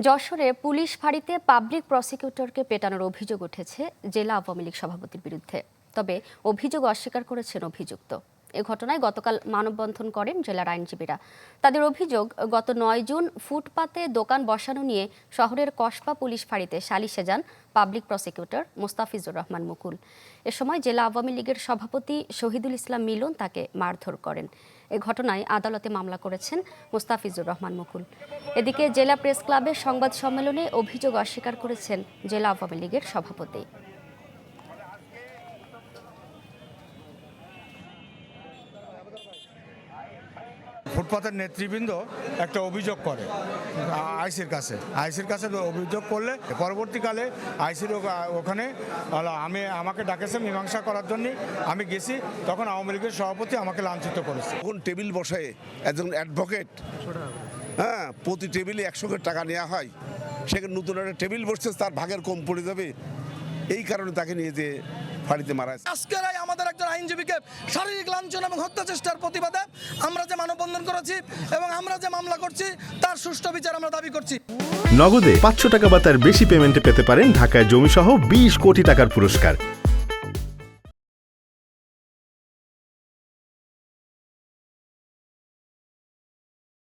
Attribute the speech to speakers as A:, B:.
A: যশোরে police ফাঁড়িতে public প্রসিকিউটরকে পেটানোর অভিযোগ উঠেছে জেলা আওয়ামী লীগ সভাপতির বিরুদ্ধে। তবে অভিযোগ অস্বীকার করেছেন অভিযুক্ত। এ ঘটনায় গতকাল মানববন্ধন করেন জেলার আইনজীবীরা। তাদের অভিযোগ, গত ৯ জুন ফুটপাতে দোকান বসানো নিয়ে শহরের কসবা পুলিশ ফাঁড়িতে সালিশে যান পাবলিক প্রসিকিউটর মোস্তাফিজুর রহমান মুকুল। এ সময় জেলা আওয়ামী লীগের সভাপতি শহীদুল ইসলাম মিলন তাকে মারধর করেন। এ ঘটনায় আদালতে মামলা করেছেন মোস্তাফিজুর রহমান মুকুল। এদিকে জেলা প্রেস ক্লাবের সংবাদ সম্মেলনে অভিযোগ অস্বীকার করেছেন জেলা আওয়ামী লীগের সভাপতি।
B: ফুটপাতের নেতৃবৃন্দ একটা অভিযোগ করে আইসির কাছে অভিযোগ করলে পরবর্তীকালে আইসির ওখানে আমাকে ডাকেছে মীমাংসা করার জন্য। আমি গেছি, তখন আওয়ামী লীগের সভাপতি আমাকে লাঞ্ছিত করেছে।
C: তখন টেবিল বসায় একজন অ্যাডভোকেট, প্রতি টেবিলে 100 টাকা নেওয়া হয়। সেখানে নতুন একটা টেবিল বসছে, তার ভাগের কম পড়ে যাবে, এই কারণে তাকে নিয়ে যে ফাঁড়িতে মারা হয়েছে।
D: আজকের আমাদের একজন আইনজীবীকে শারীরিক লাঞ্ছনা এবং হত্যা চেষ্টার প্রতিবাদে আমরা যে মানববন্ধন করেছি এবং আমরা যে মামলা করছি তার সুষ্ঠু বিচার আমরা দাবি করছি।
E: নগদে 500 টাকা বা তার বেশি পেমেন্টে পেতে পারেন ঢাকায় জমিসহ 20 কোটি টাকার পুরস্কার।